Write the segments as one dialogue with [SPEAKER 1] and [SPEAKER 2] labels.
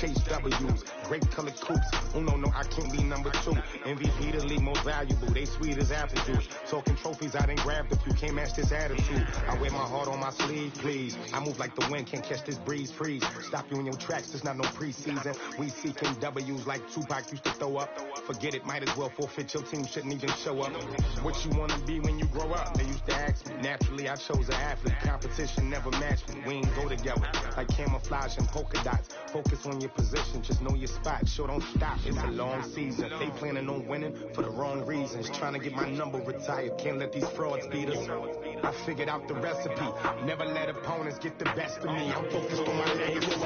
[SPEAKER 1] chase W's. Great colored coops. Oh, no, I can't be number 2. MVP the league most valuable. They sweet as apple juice. Talking trophies, I didn't grab the few. Can't match this attitude. I wear my heart on my sleeve, please. I move like the wind, can't catch this breeze, freeze. Stop you in your tracks, there's not no preseason. We seeking W's like Tupac used to throw up. Forget it, might as well forfeit. Your team shouldn't even show up. What you wanna be when you grow up? They used to ask me. Naturally, I chose an athlete. Competition never matched me. We ain't go together like camouflage and polka dots. Focus on your position, just know your spot. Sure, don't stop. It's a long season. They planning on winning for the wrong reasons. Trying to get my number retired. Can't let these frauds beat us. I figured out the recipe. Never let opponents get the best of me. I'm focused on my legacy.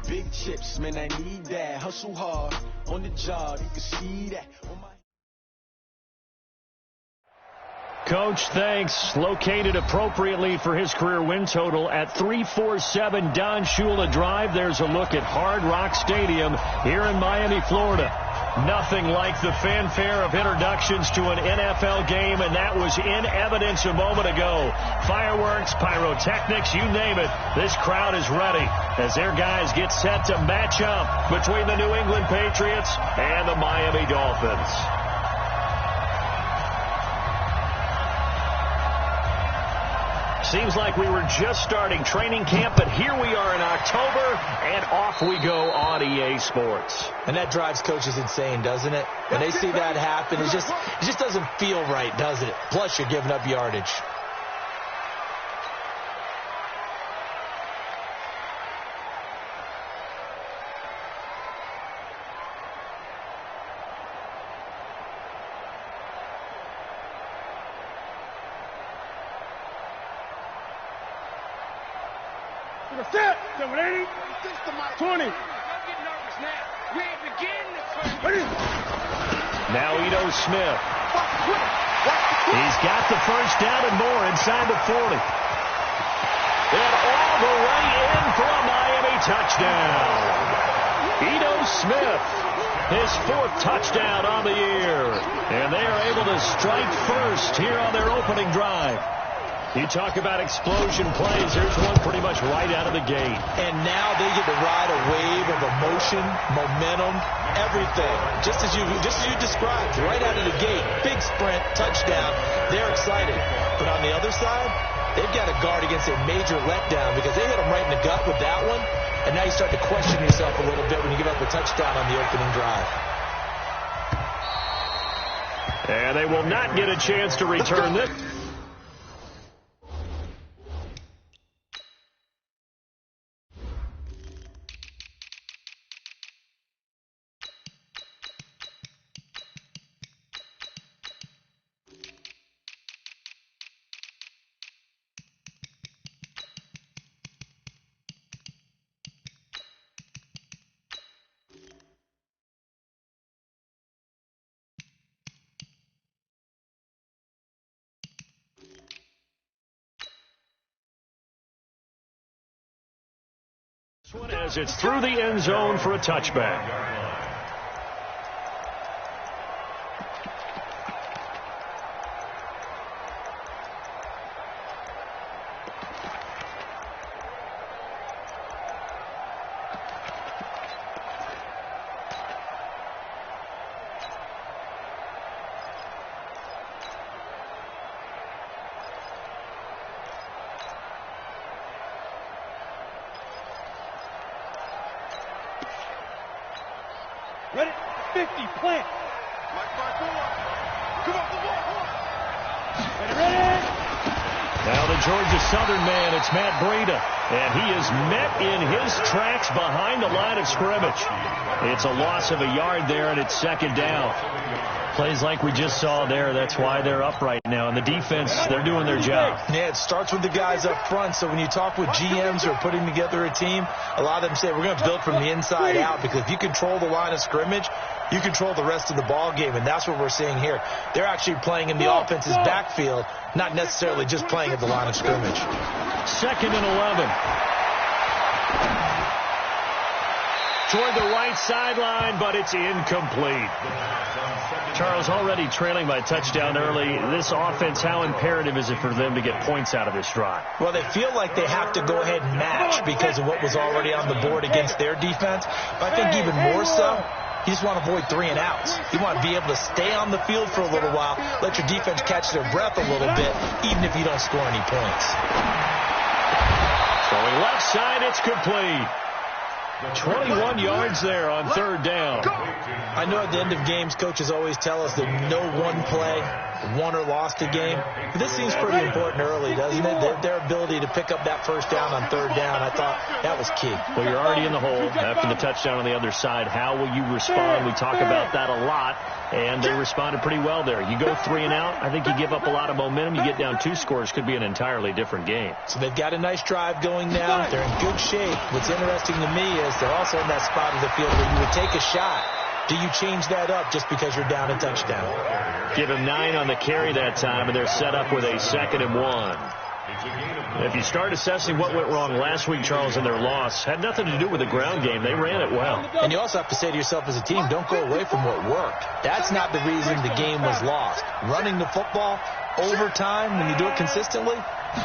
[SPEAKER 2] Big chips, man, I need that. Hustle hard on the job. You can see that.
[SPEAKER 3] Coach, thanks. Located appropriately for his career win total at 347 Don Shula Drive. There's a look at Hard Rock Stadium here in Miami, Florida. Nothing like the fanfare of introductions to an NFL game, and that was in evidence a moment ago. Fireworks, pyrotechnics, you name it. This crowd is ready as their guys get set to match up between the New England Patriots and the Miami Dolphins. Seems like we were just starting training camp, but here we are in October, and off we go on EA Sports.
[SPEAKER 4] And that drives coaches insane, doesn't it? When they see that happen, it just doesn't feel right, does it? Plus, you're giving up yardage.
[SPEAKER 5] Set. 20.
[SPEAKER 3] Now Ito Smith. He's got the first down and more inside the 40. And all the way in for a Miami touchdown. Ito Smith, his 4th touchdown on the year. And they are able to strike first here on their opening drive. You talk about explosion plays. There's one pretty much right out of the gate.
[SPEAKER 4] And now they get to ride a wave of emotion, momentum, everything. Just as you described, right out of the gate. Big sprint, touchdown. They're excited. But on the other side, they've got to guard against a major letdown because they hit them right in the gut with that one. And now you start to question yourself a little bit when you give up a touchdown on the opening drive.
[SPEAKER 3] And they will not get a chance to return this. As it's through the end zone for a touchback.
[SPEAKER 5] Ready? 50, plant. Come on, ready?
[SPEAKER 3] Now the Georgia Southern man, it's Matt Breida. And he is met in his tracks behind the line of scrimmage. It's a loss of a yard there, and it's 2nd down. Plays like we just saw there. That's why they're up right now. And the defense, they're doing their job.
[SPEAKER 4] Yeah, it starts with the guys up front. So when you talk with GMs who are putting together a team, a lot of them say we're going to build from the inside out, because if you control the line of scrimmage, you control the rest of the ball game, and that's what we're seeing here. They're actually playing in the offense's backfield, not necessarily just playing at the line of scrimmage.
[SPEAKER 3] 2nd and 11. toward the right sideline, but it's incomplete. Charles, already trailing by a touchdown early. This offense, how imperative is it for them to get points out of this drive?
[SPEAKER 4] Well, they feel like they have to go ahead and match because of what was already on the board against their defense. But I think even more so, you just want to avoid 3 and outs. You want to be able to stay on the field for a little while, let your defense catch their breath a little bit, even if you don't score any points.
[SPEAKER 3] Throwing left side, it's complete. 21 yards there on third down.
[SPEAKER 4] I know at the end of games, coaches always tell us that no one play won or lost a game. But this seems pretty important early, doesn't it? Their ability to pick up that first down on third down, I thought that was key.
[SPEAKER 3] Well, you're already in the hole after the touchdown on the other side. How will you respond? We talk about that a lot, and they responded pretty well there. You go 3 and out, I think you give up a lot of momentum. You get down 2 scores, could be an entirely different game.
[SPEAKER 4] So they've got a nice drive going now. They're in good shape. What's interesting to me is they're also in that spot of the field where you would take a shot. Do you change that up just because you're down a touchdown?
[SPEAKER 3] Give him 9 on the carry that time, and they're set up with a 2nd and 1. If you start assessing what went wrong last week, Charles, in their loss, had nothing to do with the ground game. They ran it well.
[SPEAKER 4] And you also have to say to yourself as a team, don't go away from what worked. That's not the reason the game was lost. Running the football over time, when you do it consistently,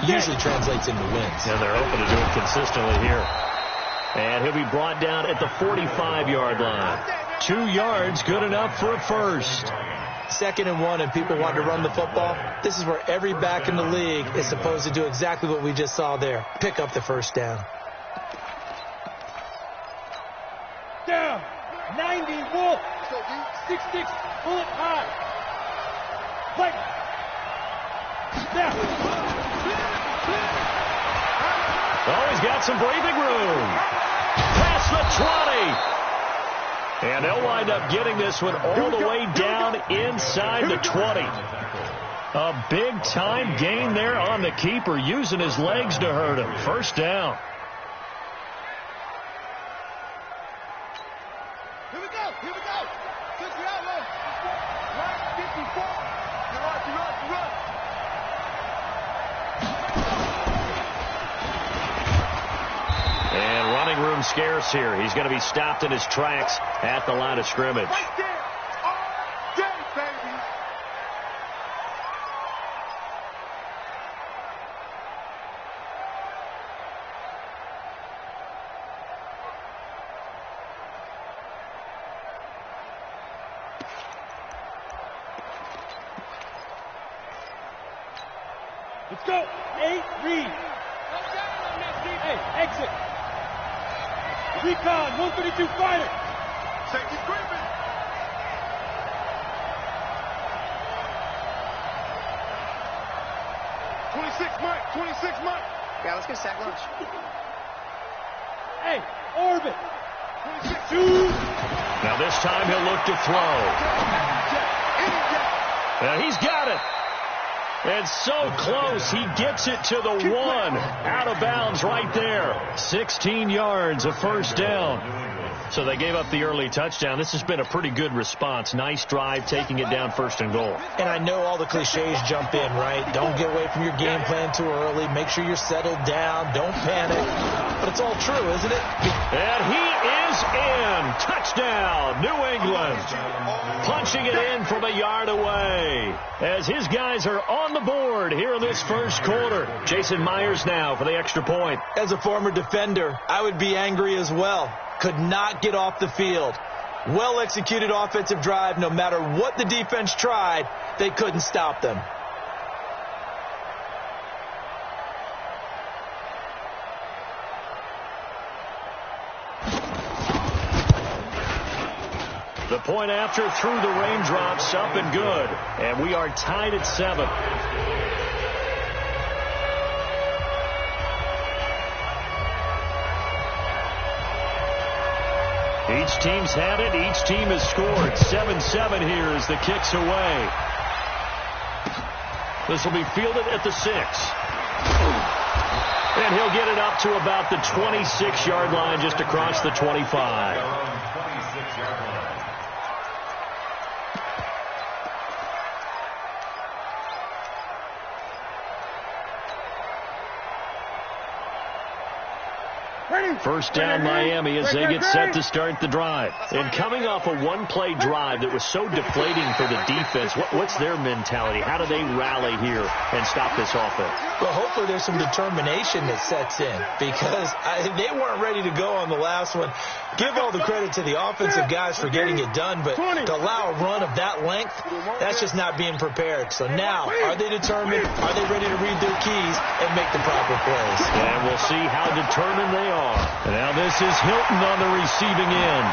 [SPEAKER 4] usually translates into wins.
[SPEAKER 3] And they're hoping to do it consistently here. And he'll be brought down at the 45-yard line. 2 yards, good enough for a first.
[SPEAKER 4] 2nd and 1, and people want to run the football. This is where every back in the league is supposed to do exactly what we just saw there. Pick up the first down.
[SPEAKER 5] Down. 90 wolf. 6-6. Bullet high. Play. Down.
[SPEAKER 3] Oh, he's got some breathing room. Past the 20. And they'll wind up getting this one all the way down inside the 20. A big-time gain there on the keeper, using his legs to hurt him. First down.
[SPEAKER 5] Here we go. Here we go. Switch it out, low. Right, 54. You're right.
[SPEAKER 3] And running room scarce here. He's going to be stopped in his tracks at the line of scrimmage.
[SPEAKER 5] Right there. All day, baby. Let's go. 8, read. Hey, exit. Recon, 132 fighter. Safety screaming. $26 Mike.
[SPEAKER 6] Yeah, let's get sack lunch.
[SPEAKER 5] Hey, orbit. 26-2.
[SPEAKER 3] Now this time he'll look to throw. Now he's got it. And so close, he gets it to the 1. Out of bounds right there. 16 yards, a first down. So they gave up the early touchdown. This has been a pretty good response. Nice drive, taking it down 1st and goal.
[SPEAKER 4] And I know all the cliches jump in, right? Don't get away from your game plan too early. Make sure you're settled down. Don't panic. But it's all true, isn't it?
[SPEAKER 3] And he is in. Touchdown, New England. Punching it in from a yard away as his guys are on the board here in this first quarter. Jason Myers now for the extra point.
[SPEAKER 4] As a former defender, I would be angry as well. Could not get off the field. Well-executed offensive drive. No matter what the defense tried, they couldn't stop them.
[SPEAKER 3] The point after through the raindrops, up and good. And we are tied at 7. Each team's had it. Each team has scored. 7-7 here as the kick's away. This will be fielded at the 6. And he'll get it up to about the 26-yard line, just across the 25. First down Miami as they get set to start the drive. And coming off a one-play drive that was so deflating for the defense, what's their mentality? How do they rally here and stop this offense?
[SPEAKER 4] Well, hopefully there's some determination that sets in because they weren't ready to go on the last one. Give all the credit to the offensive guys for getting it done, but to allow a run of that length, that's just not being prepared. So now, are they determined? Are they ready to read their keys and make the proper plays?
[SPEAKER 3] And we'll see how determined they are. And now this is Hilton on the receiving end.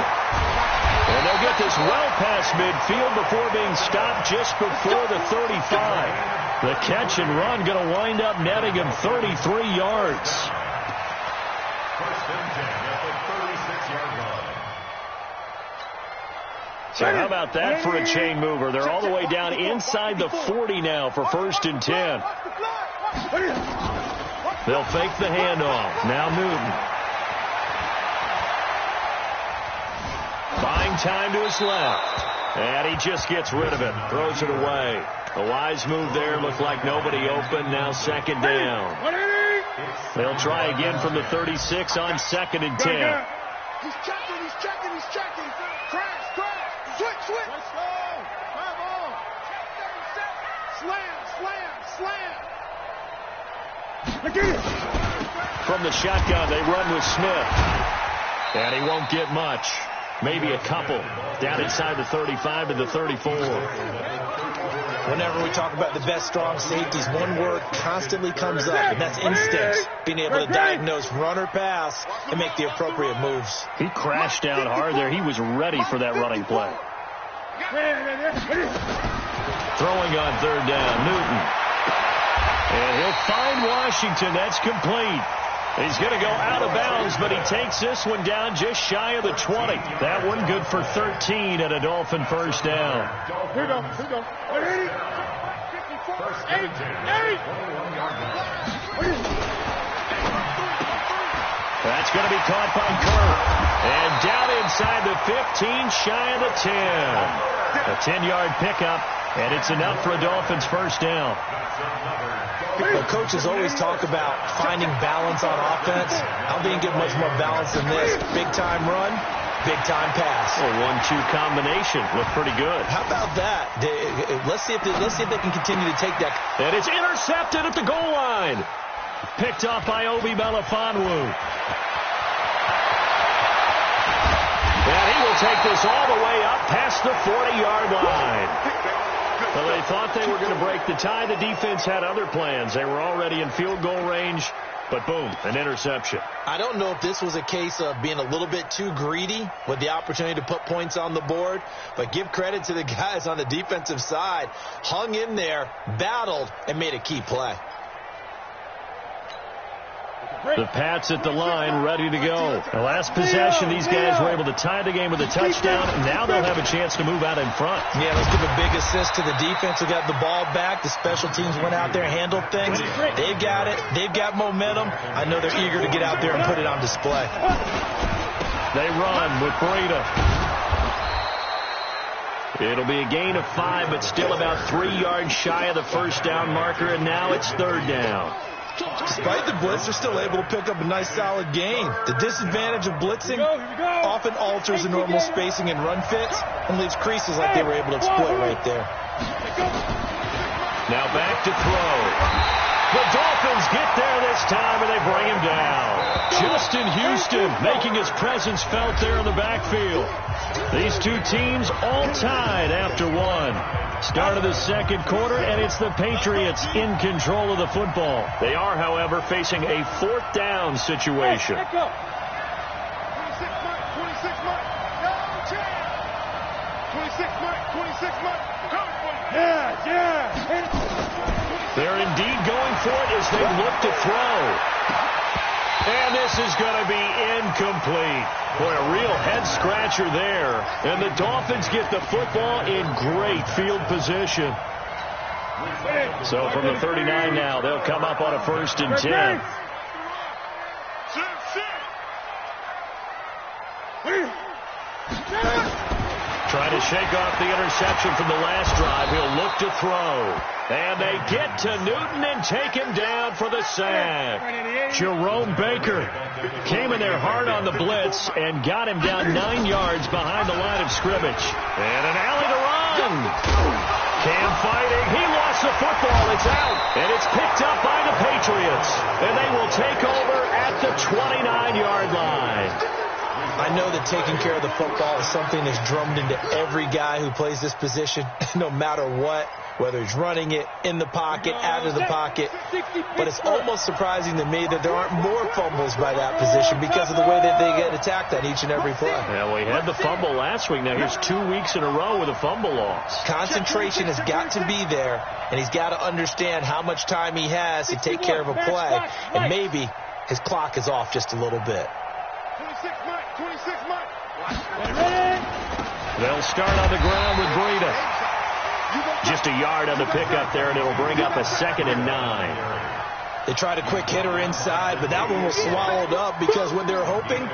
[SPEAKER 3] And they'll get this well past midfield before being stopped just before the 35. The catch and run going to wind up netting him 33 yards. So how about that for a chain mover? They're all the way down inside the 40 now for 1st and 10. They'll fake the handoff. Now Newton. Buying time to his left. And he just gets rid of it. Throws it away. A wise move there. Looked like nobody open. Now 2nd down. They'll try again from the 36 on 2nd and 10.
[SPEAKER 5] He's checking. Crash. Switch. Let's go. Come on. Slam.
[SPEAKER 3] From the shotgun, they run with Smith. And he won't get much. Maybe a couple. Down inside the 35 to the 34.
[SPEAKER 4] Whenever we talk about the best strong safeties, one word constantly comes up, and that's instincts. Being able to diagnose run or pass and make the appropriate moves.
[SPEAKER 3] He crashed down hard there. He was ready for that running play. Throwing on 3rd down, Newton. And he'll find Washington. That's complete. He's going to go out of bounds, but he takes this one down just shy of the 20. That one good for 13 at a Dolphin 1st down.
[SPEAKER 5] Here we go.
[SPEAKER 3] That's going to be caught by Kirk. And down inside the 15, shy of the 10. A 10-yard pickup, and it's enough for a Dolphins 1st down.
[SPEAKER 4] Well, coaches always talk about finding balance on offense. I don't think you get much more balance than this. Big-time run, big-time pass.
[SPEAKER 3] A 1-2 combination. Looked pretty good.
[SPEAKER 4] How about that? Let's see if they can continue to take that.
[SPEAKER 3] And it's intercepted at the goal line. Picked off by Obi Melifonwu. And he will take this all the way up past the 40-yard line. Well, they thought they were going to break the tie. The defense had other plans. They were already in field goal range, but boom, an interception.
[SPEAKER 4] I don't know if this was a case of being a little bit too greedy with the opportunity to put points on the board, but give credit to the guys on the defensive side. Hung in there, battled, and made a key play.
[SPEAKER 3] The Pats at the line, ready to go. The last possession, these guys were able to tie the game with a touchdown, and now they'll have a chance to move out in front.
[SPEAKER 4] Yeah, let's give a big assist to the defense who got the ball back. The special teams went out there, handled things. They've got it. They've got momentum. I know they're eager to get out there and put it on display.
[SPEAKER 3] They run with Breida. It'll be a gain of 5, but still about 3 yards shy of the 1st down marker, and now it's 3rd down.
[SPEAKER 4] Despite the blitz, they're still able to pick up a nice solid gain. The disadvantage of blitzing often alters the normal spacing and run fits and leaves creases like they were able to exploit right there.
[SPEAKER 3] Now back to throw. The Dolphins get there this time, and they bring him down. Justin Houston making his presence felt there in the backfield. These two teams all tied after one. Start of the 2nd quarter, and it's the Patriots in control of the football. They are, however, facing a 4th down situation.
[SPEAKER 5] 26 Mike. No chance. 26 Mike. Yeah.
[SPEAKER 3] They're indeed going for it as they look to throw. And this is going to be incomplete. Boy, a real head-scratcher there. And the Dolphins get the football in great field position. So from the 39 now, they'll come up on a 1st and 10. Trying to shake off the interception from the last drive. He'll look to throw. And they get to Newton and take him down for the sack. Jerome Baker came in there hard on the blitz and got him down 9 yards behind the line of scrimmage. And an alley to run. Cam fighting. He lost the football. It's out. And it's picked up by the Patriots. And they will take over at the 29-yard line.
[SPEAKER 4] I know that taking care of the football is something that's drummed into every guy who plays this position, no matter what, whether he's running it, in the pocket, out of the pocket. But it's almost surprising to me that there aren't more fumbles by that position because of the way that they get attacked on each and every play.
[SPEAKER 3] Yeah, we had the fumble last week. Now here's 2 weeks in a row with a fumble loss.
[SPEAKER 4] Concentration has got to be there, and he's got to understand how much time he has to take care of a play, and maybe his clock is off just a little bit.
[SPEAKER 5] 26 months.
[SPEAKER 3] They'll start on the ground with Breida. Just a yard on the pickup there, and it'll bring up a 2nd and 9.
[SPEAKER 4] They tried a quick hitter inside, but that one was swallowed up because when they're hoping,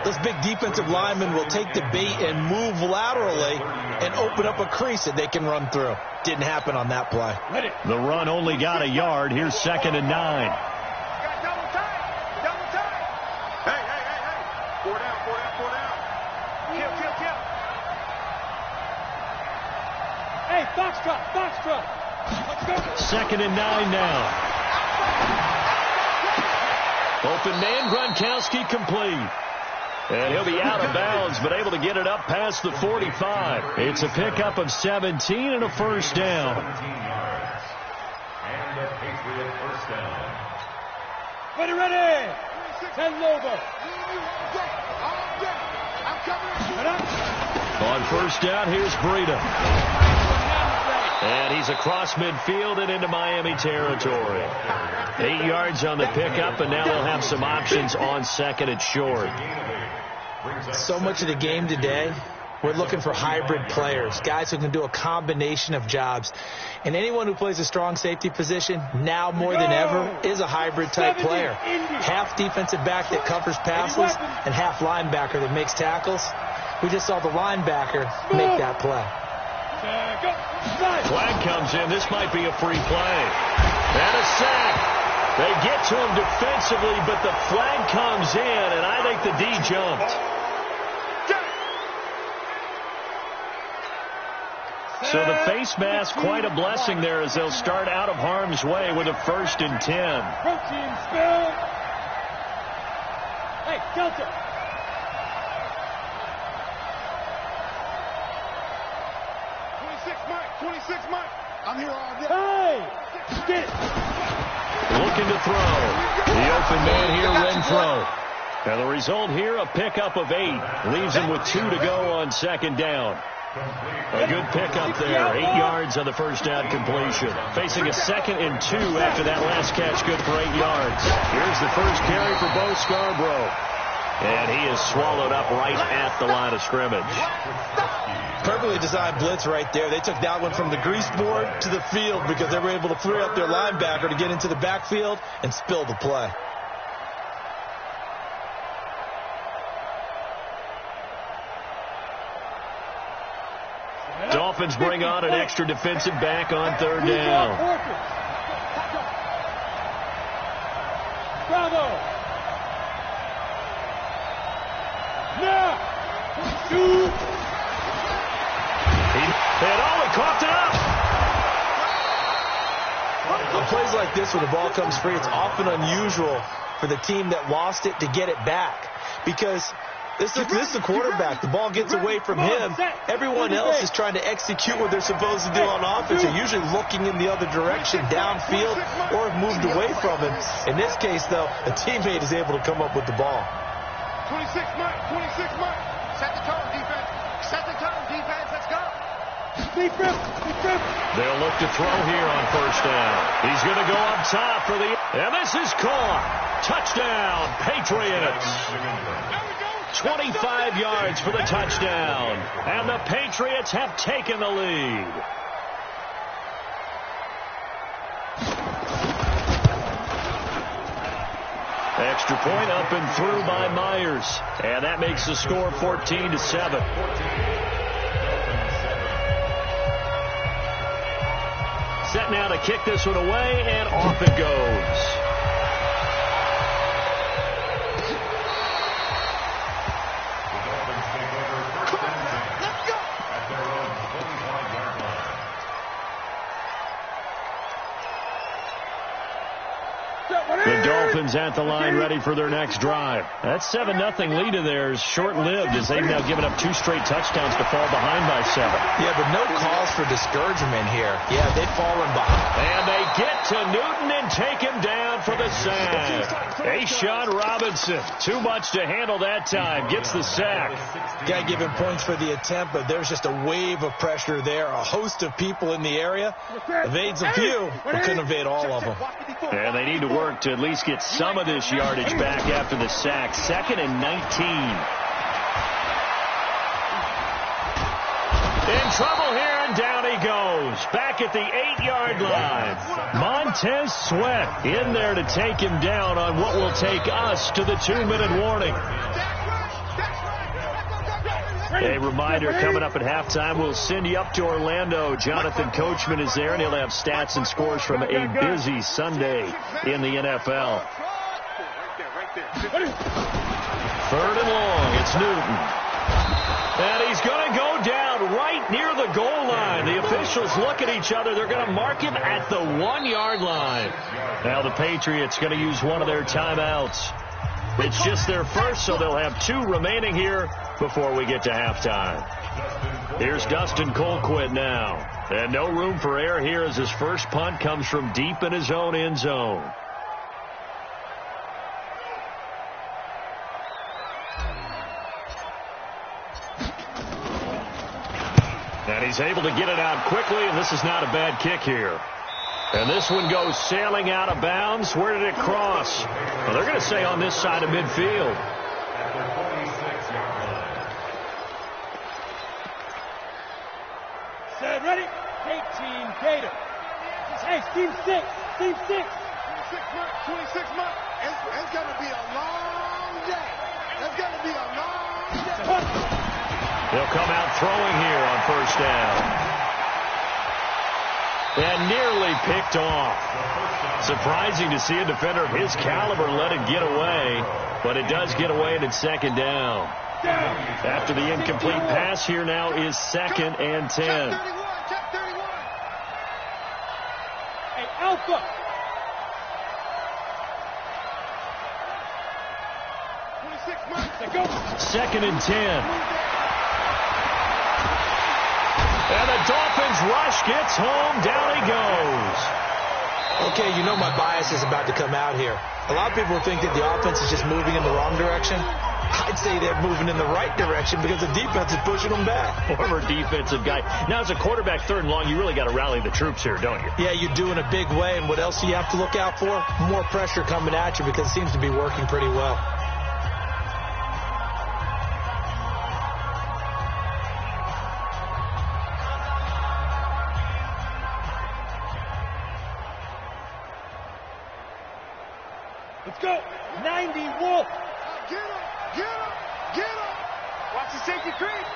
[SPEAKER 4] those big defensive linemen will take the bait and move laterally and open up a crease that they can run through. Didn't happen on that play.
[SPEAKER 3] The run only got a yard. Here's 2nd and 9.
[SPEAKER 5] Foxtrot. Let's go.
[SPEAKER 3] 2nd and 9 now. Open man, Gronkowski complete. And he'll be out of bounds, but able to get it up past the 45. It's a pickup of 17 and a first down.
[SPEAKER 6] And a Patriot first down.
[SPEAKER 5] Ready. 10 over.
[SPEAKER 3] On first down, here's Breida. And he's across midfield and into Miami territory. 8 yards on the pickup, and now they'll have some options on 2nd and short.
[SPEAKER 4] So much of the game today, we're looking for hybrid players, guys who can do a combination of jobs. And anyone who plays a strong safety position, now more than ever, is a hybrid type player. Half defensive back that covers passes and half linebacker that makes tackles. We just saw the linebacker make that play.
[SPEAKER 3] Flag comes in. This might be a free play. And a sack. They get to him defensively, but the flag comes in, and I think the D jumped. So the face mask, quite a blessing there as they'll start out of harm's way with a 1st and 10.
[SPEAKER 5] Protein spill. Hey, Delta. 26 months. I'm here all day. Hey! Get it.
[SPEAKER 3] Looking to throw. The open man here, Renfro. Now the result here, a pickup of 8. Leaves him with 2 to go on 2nd down. A good pickup there. 8 yards on the first down completion. Facing a 2nd and 2 after that last catch, good for 8 yards. Here's the first carry for Bo Scarborough. And he is swallowed up right at the line of scrimmage.
[SPEAKER 4] Perfectly designed blitz right there. They took that one from the grease board to the field because they were able to free up their linebacker to get into the backfield and spill the play.
[SPEAKER 3] Dolphins bring on an extra defensive back on 3rd down.
[SPEAKER 5] Bravo. Now.
[SPEAKER 3] He coughed it up.
[SPEAKER 4] On plays like this, when the ball comes free, it's often unusual for the team that lost it to get it back. Because this is the quarterback. The ball gets away from him. Everyone else is trying to execute what they're supposed to do on offense. They're usually looking in the other direction, downfield, or have moved away from him. In this case, though, a teammate is able to come up with the ball.
[SPEAKER 5] 26 months. Set the tone, defense. Let's go.
[SPEAKER 3] They'll look to throw here on first down. He's going to go up top for the... And this is caught. Touchdown, Patriots. 25 yards for the touchdown. And the Patriots have taken the lead. Extra point up and through by Myers. And that makes the score 14-7. set now to kick this one away, and off it goes. The Dolphins at the line ready for their next drive. That 7-0 lead of theirs short-lived as they've now given up 2 straight touchdowns to fall behind by 7.
[SPEAKER 4] Yeah, but no cause for discouragement here. Yeah, they've fallen behind.
[SPEAKER 3] And they get to Newton and take him down for the sack. A'Shawn Robinson, too much to handle that time, gets the sack.
[SPEAKER 4] Got to give him points for the attempt, but there's just a wave of pressure there. A host of people in the area. Evades a few, but couldn't evade all of them.
[SPEAKER 3] And they need to work to at least get some of this yardage back after the sack. 2nd and 19. In trouble here, and down he goes. Back at the 8-yard line. Montez Sweat in there to take him down on what will take us to the 2-minute warning. A reminder, coming up at halftime, we'll send you up to Orlando. Jonathan Coachman is there, and he'll have stats and scores from a busy Sunday in the NFL. 3rd and long, it's Newton. And he's going to go down right near the goal line. The officials look at each other. They're going to mark him at the 1-yard line. Now the Patriots going to use one of their timeouts. It's just their first, so they'll have 2 remaining here before we get to halftime. Here's Dustin Colquitt now. And no room for error here as his first punt comes from deep in his own end zone. And he's able to get it out quickly, and this is not a bad kick here. And this one goes sailing out of bounds. Where did it cross? Well, they're going to say on this side of midfield.
[SPEAKER 5] Set, ready? 18, Gator. Hey, team 6. Team 6. 26 months. It's going to be a long day. It's going to be a long day.
[SPEAKER 3] They'll come out throwing here on first down. And nearly picked off. Surprising to see a defender of his caliber let it get away, but it does get away and it's 2nd down. After the incomplete pass, here now is 2nd and 10.
[SPEAKER 5] Check 31. Hey, Alpha.
[SPEAKER 3] Second and 10. And the Dolphins rush, gets home, down he goes.
[SPEAKER 4] Okay, you know my bias is about to come out here. A lot of people think that the offense is just moving in the wrong direction. I'd say they're moving in the right direction because the defense is pushing them back.
[SPEAKER 3] Former defensive guy. Now, as a quarterback, 3rd and long, you really got to rally the troops here, don't you?
[SPEAKER 4] Yeah, you do in a big way. And what else do you have to look out for? More pressure coming at you because it seems to be working pretty well.
[SPEAKER 5] Let's go. 90 Wolf. Get him. Get him. Get him. Watch the safety creep.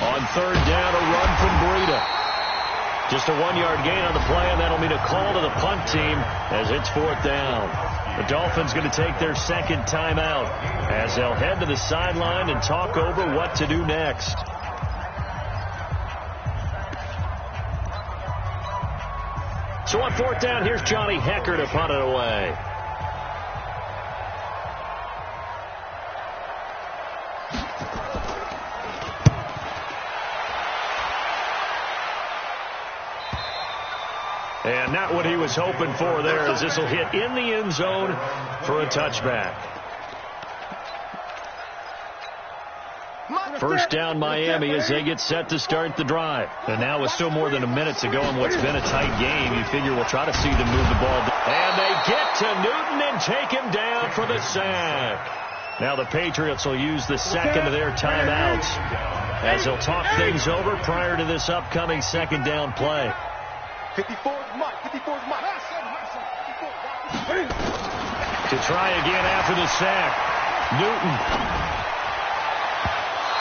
[SPEAKER 3] On 3rd down, a run from Breida. Just a 1-yard gain on the play, and that'll mean a call to the punt team as it's 4th down. The Dolphins going to take their 2nd timeout as they'll head to the sideline and talk over what to do next. So on 4th down, here's Johnny Hecker to punt it away. And not what he was hoping for there, as this will hit in the end zone for a touchback. First down Miami as they get set to start the drive. And now with still more than a minute to go in what's been a tight game, you figure we'll try to see them move the ball. And they get to Newton and take him down for the sack. Now the Patriots will use the 2nd of their timeouts as they'll talk things over prior to this upcoming 2nd down play.
[SPEAKER 5] 54's Mike. 54's Mike.
[SPEAKER 3] To try again after the sack. Newton.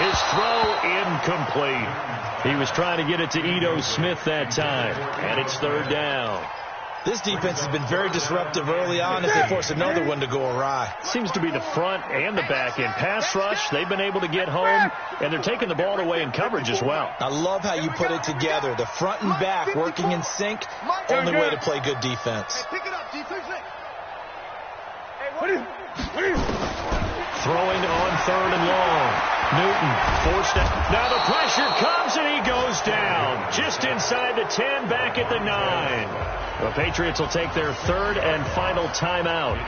[SPEAKER 3] His throw incomplete. He was trying to get it to Ito Smith that time, and it's third down.
[SPEAKER 4] This defense has been very disruptive early on as they force another one to go awry.
[SPEAKER 3] Seems to be the front and the back end. Pass rush, they've been able to get home, and they're taking the ball away in coverage as well.
[SPEAKER 4] I love how you put it together. The front and back working in sync, only way to play good defense.
[SPEAKER 3] Throwing on third and long. Newton forced it. Now the pressure comes and he goes down. Just inside the 10, back at the 9. The Patriots will take their third and final timeout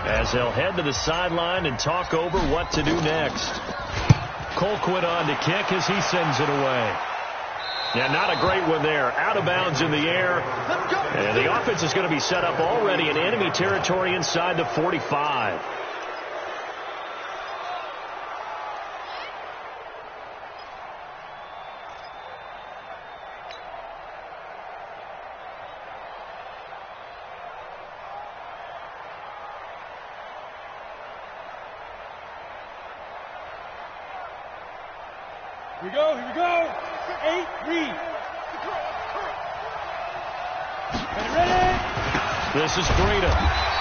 [SPEAKER 3] as they'll head to the sideline and talk over what to do next. Colquitt on to kick as he sends it away. Yeah, not a great one there. Out of bounds in the air. And the offense is going to be set up already in enemy territory inside the 45.
[SPEAKER 5] Here we go. 8, read. Ready?
[SPEAKER 3] This is Breida.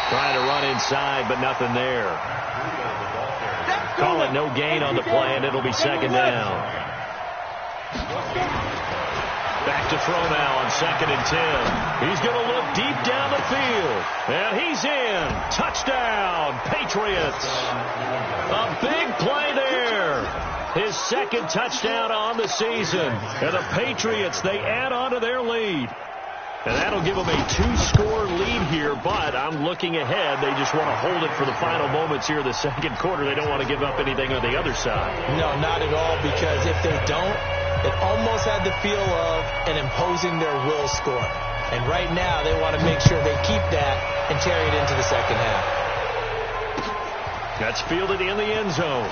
[SPEAKER 3] Trying to run inside, but nothing there. Call it no gain on the play, and it'll be second down. Back to throw now on 2nd and 10. He's going to look deep down the field. And he's in. Touchdown, Patriots. A big play there. His second touchdown on the season. And the Patriots, they add on to their lead. And that'll give them a 2-score lead here, but I'm looking ahead. They just want to hold it for the final moments here of the second quarter. They don't want to give up anything on the other side.
[SPEAKER 4] No, not at all, because if they don't, it almost had the feel of an imposing their will score. And right now, they want to make sure they keep that and carry it into the second half.
[SPEAKER 3] That's fielded in the end zone.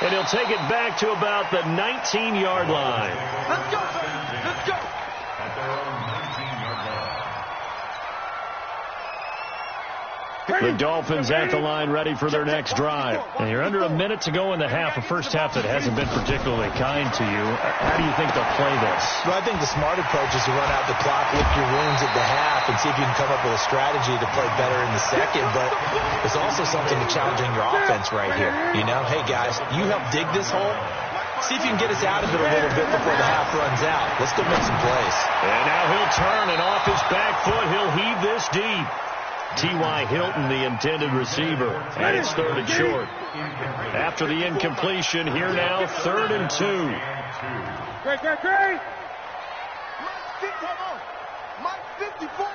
[SPEAKER 3] And he'll take it back to about the 19-yard line.
[SPEAKER 5] Let's go, sir. Let's go.
[SPEAKER 6] At their own 19-yard line.
[SPEAKER 3] The Dolphins at the line ready for their next drive. And you're under a minute to go in the half, a first half that hasn't been particularly kind to you. How do you think they'll play this?
[SPEAKER 4] Well, I think the smart approach is to run out the clock, lick your wounds at the half, and see if you can come up with a strategy to play better in the second. But there's also something to challenging your offense right here. You know, hey, guys, you help dig this hole. See if you can get us out of it a little bit before the half runs out. Let's go make some plays.
[SPEAKER 3] And now he'll turn, and off his back foot, he'll heave this deep. T.Y. Hilton, the intended receiver, and it's third and short. After the incompletion, here now, 3rd and 2.
[SPEAKER 5] Great. Mike 54.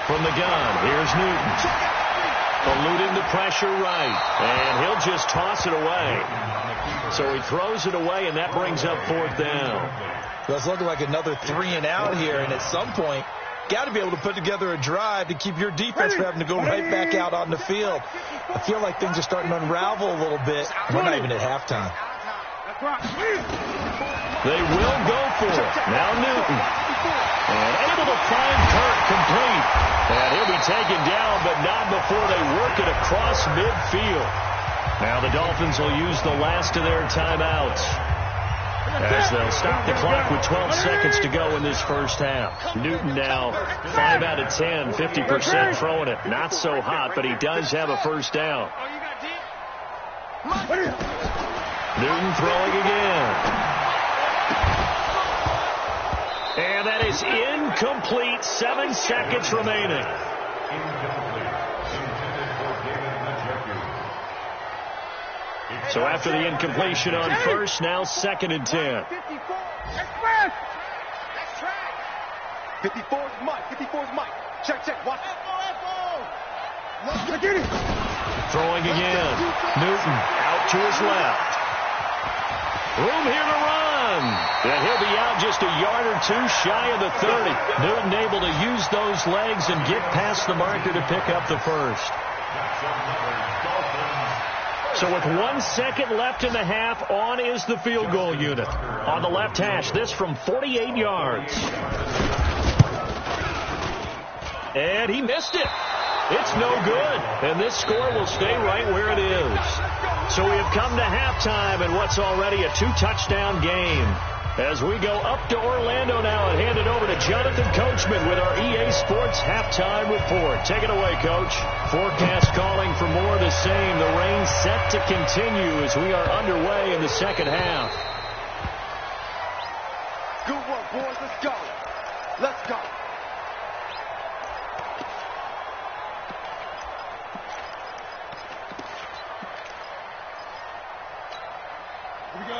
[SPEAKER 3] From the gun, here's Newton. Eluding the pressure right, and he'll just toss it away. So he throws it away, and that brings up 4th down.
[SPEAKER 4] Well, it's looking like another 3 and out here, and at some point, got to be able to put together a drive to keep your defense from having to go right back out on the field. I feel like things are starting to unravel a little bit. We're not even at halftime.
[SPEAKER 3] They will go for it. Now Newton. And able to find Kirk complete. And he'll be taken down, but not before they work it across midfield. Now the Dolphins will use the last of their timeouts, as they'll stop the clock with 12 seconds to go in this first half. Newton now 5 out of 10, 50% throwing it. Not so hot, but he does have a first down. Newton throwing again. And that is incomplete. 7 seconds remaining. So after the incompletion on first, now 2nd and 10.
[SPEAKER 5] 54's Mike. Check. Watch.
[SPEAKER 3] Throwing again. Newton out to his left. Room here to run. And he'll be out just a yard or two shy of the 30. Newton able to use those legs and get past the marker to pick up the first. So with 1 second left in the half, on is the field goal unit. On the left hash, this from 48 yards. And he missed it. It's no good, and this score will stay right where it is. So we have come to halftime in what's already a 2-touchdown game. As we go up to Orlando now and hand it over to Jonathan Coachman with our EA Sports Halftime Report. Take it away, Coach. Forecast calling for more of the same. The rain set to continue as we are underway in the second half.
[SPEAKER 5] Good work, boys. Let's go. Let's go.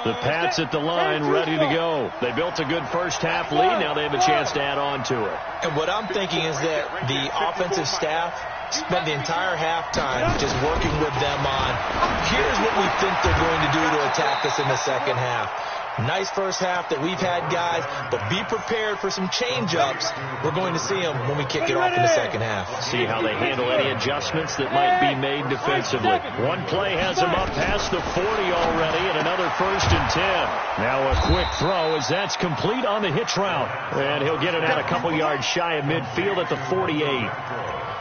[SPEAKER 3] The Pats at the line, ready to go. They built a good first-half lead. Now they have a chance to add on to it.
[SPEAKER 4] And what I'm thinking is that the offensive staff spent the entire halftime just working with them on, here's what we think they're going to do to attack us in the second half. Nice first half that we've had, guys, but be prepared for some change-ups. We're going to see them when we kick it off in the second half.
[SPEAKER 3] See how they handle any adjustments that might be made defensively. One play has them up past the 40 already, and another 1st and 10. Now a quick throw as that's complete on the hitch route. And he'll get it out a couple yards shy of midfield at the 48.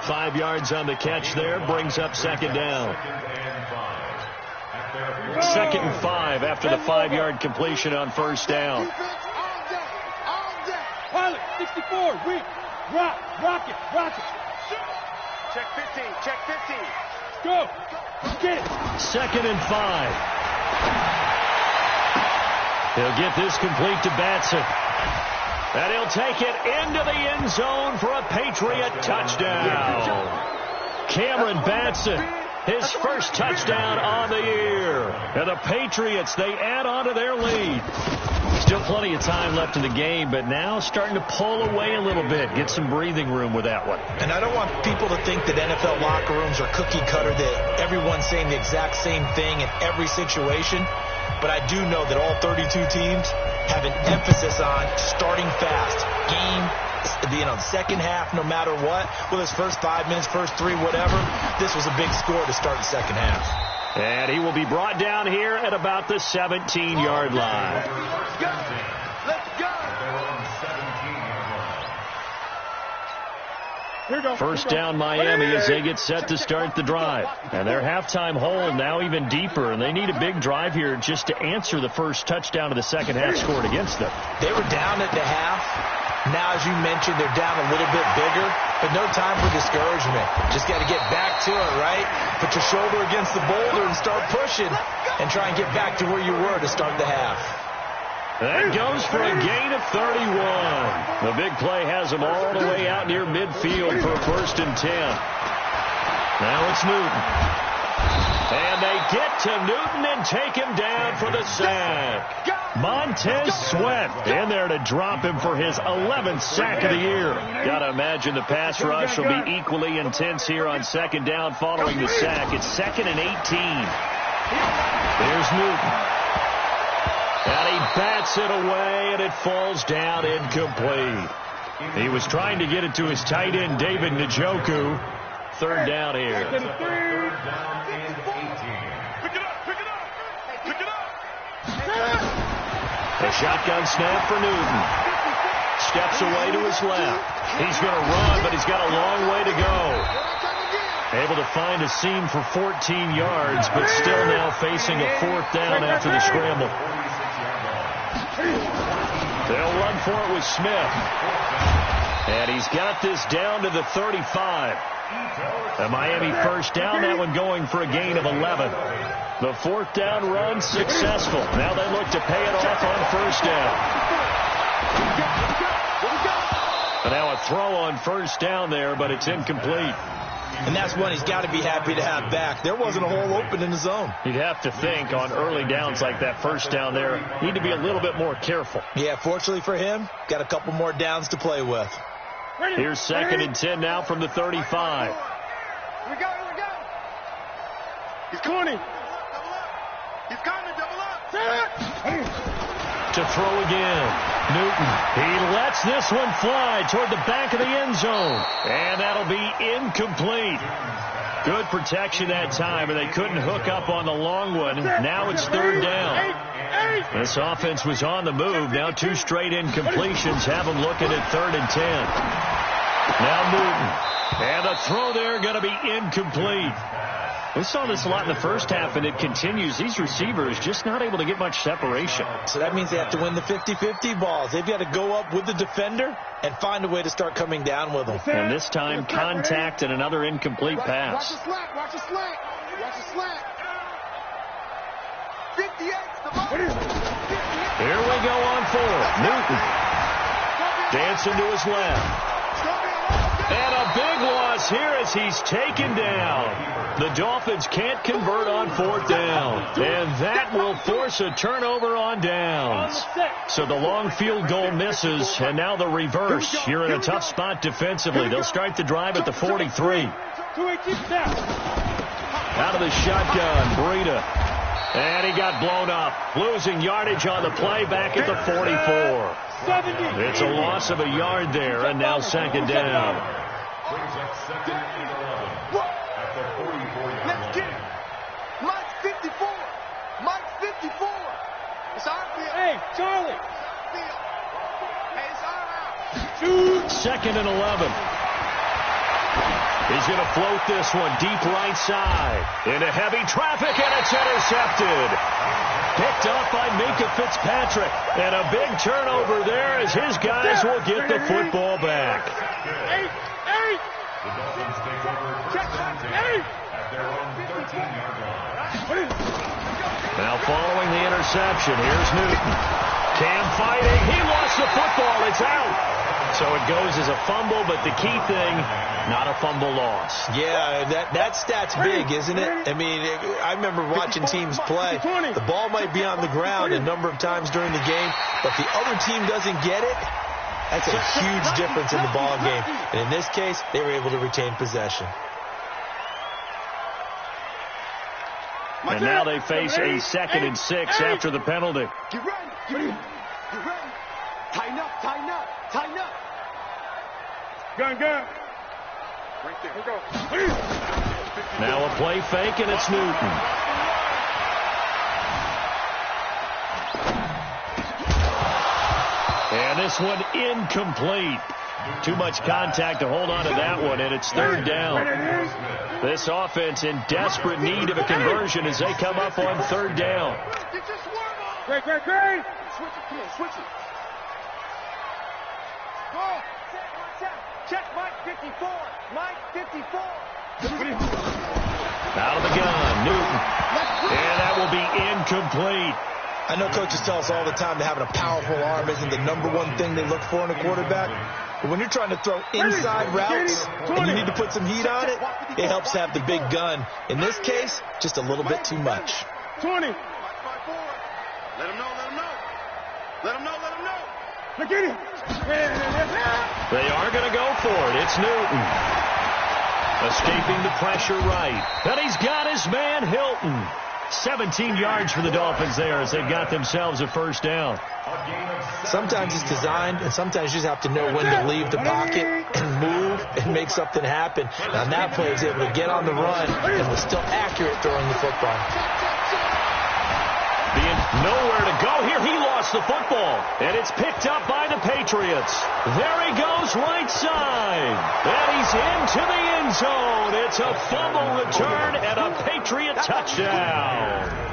[SPEAKER 3] 5 yards on the catch there, brings up second down. 2nd and 5 after the 5-yard completion on first down.
[SPEAKER 5] Pilot, 64, weak. Rock it. Check 15, check 15. Go. Get it.
[SPEAKER 3] 2nd and 5. He'll get this complete to Batson. And he'll take it into the end zone for a Patriot touchdown. Cameron Batson, his first touchdown on the year. And the Patriots, they add on to their lead. Still plenty of time left in the game, but now starting to pull away a little bit. Get some breathing room with that one.
[SPEAKER 4] And I don't want people to think that NFL locker rooms are cookie cutter, that everyone's saying the exact same thing in every situation. But I do know that all 32 teams have an emphasis on starting fast. Second half, no matter what, whether it's first 5 minutes, first 3, whatever, this was a big score to start the second half.
[SPEAKER 3] And he will be brought down here at about the 17-yard line.
[SPEAKER 5] Let's go.
[SPEAKER 3] First down Miami as they get set to start the drive. And their halftime hole now even deeper, and they need a big drive here just to answer the first touchdown of the second half scored against them.
[SPEAKER 4] They were down at the half. Now, as you mentioned, they're down a little bit bigger, but no time for discouragement. Just got to get back to it, right? Put your shoulder against the boulder and start pushing and try and get back to where you were to start the half.
[SPEAKER 3] That goes for a gain of 31. The big play has them all the way out near midfield for a 1st and 10. Now it's Newton. And they get to Newton and take him down for the sack. Montez Sweat in there to drop him for his 11th sack of the year. Got to imagine the pass rush will be equally intense here on second down following the sack. It's 2nd and 18. There's Newton. And he bats it away, and it falls down incomplete. He was trying to get it to his tight end, David Njoku. 3rd down here. A shotgun snap for Newton. Steps away to his left. He's going to run, but he's got a long way to go. Able to find a seam for 14 yards, but still now facing a 4th down after the scramble. They'll run for it with Smith. And he's got this down to the 35. A Miami first down, that one going for a gain of 11. The 4th down run successful. Now they look to pay it off on first down. And now a throw on first down there, but it's incomplete.
[SPEAKER 4] And that's one he's got to be happy to have back. There wasn't a hole open in the zone.
[SPEAKER 3] You'd have to think on early downs like that first down there, need to be a little bit more careful.
[SPEAKER 4] Yeah, fortunately for him, got a couple more downs to play with.
[SPEAKER 3] Here's 2nd and 10 now from the 35.
[SPEAKER 5] Here we go. He's corny. He's coming, double up.
[SPEAKER 3] To throw again. Newton. He lets this one fly toward the back of the end zone. And that'll be incomplete. Good protection that time, and they couldn't hook up on the long one. Now it's 3rd down. This offense was on the move. Now 2 straight incompletions have them looking at 3rd and 10. Now Newton. And the throw there going to be incomplete. We saw this a lot in the first half, and it continues. These receivers just not able to get much separation.
[SPEAKER 4] So that means they have to win the 50-50 balls. They've got to go up with the defender and find a way to start coming down with them.
[SPEAKER 3] And this time, contact and another incomplete pass.
[SPEAKER 5] Watch the slant. Watch the slant. Watch the slant. 58.
[SPEAKER 3] Here we go on fourth. Newton dancing to his left. And a big loss here as he's taken down. The Dolphins can't convert on fourth down. And that will force a turnover on downs. So the long field goal misses, and now the reverse. You're in a tough spot defensively. They'll start the drive at the 43. Out of the shotgun, Breida. And he got blown up. Losing yardage on the play back at the 44. It's a loss of a yard there, and now second down.
[SPEAKER 6] Brings up second and 11 at the 44-yard
[SPEAKER 5] Let's
[SPEAKER 6] line.
[SPEAKER 5] get it. Mike's 54. Mike's 54. It's our field. Hey, Charlie. Hey, it's our house.
[SPEAKER 3] Second and 11. He's going to float this one deep right side. Into heavy traffic, and it's intercepted. Picked off by Minka Fitzpatrick. And a big turnover there as his guys will get the football back.
[SPEAKER 6] The Dolphins take over first and 10 at their own 13-yard line.
[SPEAKER 3] Now following the interception, here's Newton. Cam fighting. He lost the football. It's out. So it goes as a fumble, but the key thing, not a fumble loss.
[SPEAKER 4] Yeah, that stat's big, isn't it? I mean, I remember watching teams play. The ball might be on the ground a number of times during the game, but the other team doesn't get it. That's a huge difference in the ball game. And in this case, they were able to retain possession.
[SPEAKER 3] And now they face a 2nd and 6 after the penalty.
[SPEAKER 5] Get ready. Get ready. Get ready. Tighten up. Tighten up. Tighten up. Gun. Right there. Here we go.
[SPEAKER 3] Now a play fake, and it's Newton. And this one incomplete. Too much contact to hold on to that one, and it's third down. This offense in desperate need of a conversion as they come up on third down.
[SPEAKER 5] Great. Switch it. Come on, switch it. Go. Check Mike 54. Mike 54.
[SPEAKER 3] Out of the gun, Newton. And that will be incomplete.
[SPEAKER 4] I know coaches tell us all the time that having a powerful arm isn't the number one thing they look for in a quarterback. But when you're trying to throw inside routes and you need to put some heat on it, it helps to have the big gun. In this case, just a little bit too much.
[SPEAKER 5] 20. Let him know. Let him know. Look at him.
[SPEAKER 3] They are going to go for it. It's Newton. Escaping the pressure right. And he's got his man, Hilton. 17 yards for the Dolphins there as they've got themselves a first down.
[SPEAKER 4] Sometimes it's designed, and sometimes you just have to know when to leave the pocket and move and make something happen. And on that play, he was able to get on the run and was still accurate throwing the football.
[SPEAKER 3] Being nowhere to go here, he lost the football, and it's picked up by the Patriots. There he goes right side, and he's into the end zone. It's a fumble return and a Patriot touchdown.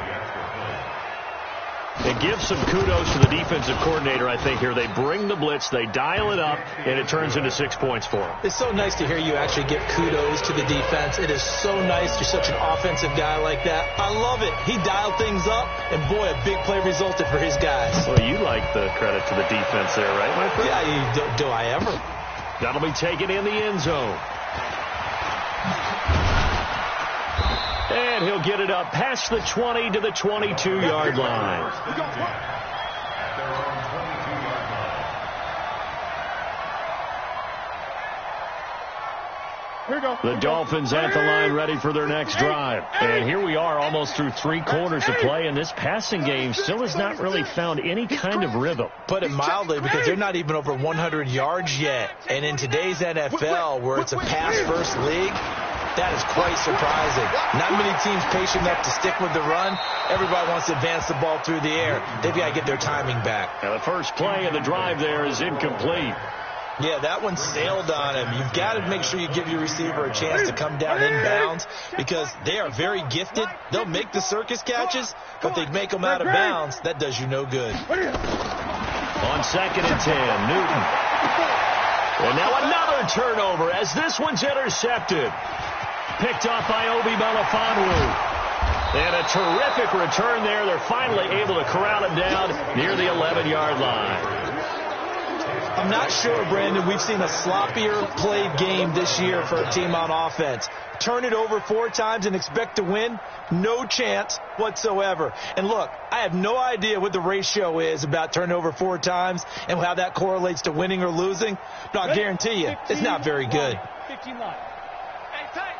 [SPEAKER 3] It gives some kudos to the defensive coordinator, I think, here. They bring the blitz, they dial it up, and it turns into 6 points for them.
[SPEAKER 4] It's so nice to hear you actually give kudos to the defense. It is so nice. You're such an offensive guy like that. I love it. He dialed things up, and boy, a big play resulted for his guys.
[SPEAKER 3] Well, you like the credit to the defense there, right, my friend?
[SPEAKER 4] Yeah, do I ever?
[SPEAKER 3] That'll be taken in the end zone. And he'll get it up past the 20 to the 22-yard line. The Dolphins at the line ready for their next drive. And here we are almost through 3 quarters of play, and this passing game still has not really found any kind of rhythm.
[SPEAKER 4] Put it mildly, because they're not even over 100 yards yet. And in today's NFL, where it's a pass-first league, that is quite surprising. Not many teams patient enough to stick with the run. Everybody wants to advance the ball through the air. They've got to get their timing back.
[SPEAKER 3] Now the first play of the drive there is incomplete.
[SPEAKER 4] Yeah, that one sailed on him. You've got to make sure you give your receiver a chance to come down inbounds because they are very gifted. They'll make the circus catches, but they make them out of bounds. That does you no good.
[SPEAKER 3] On 2nd and 10, Newton. And now another turnover as this one's intercepted. Picked off by Obi Melifonwu. And a terrific return there. They're finally able to corral him down near the 11-yard line.
[SPEAKER 4] I'm not sure, Brandon, we've seen a sloppier played game this year for a team on offense. Turn it over 4 times and expect to win? No chance whatsoever. And look, I have no idea what the ratio is about turning over 4 times and how that correlates to winning or losing, but I'll guarantee you it's not very good.
[SPEAKER 5] 15 line. Hey, tight.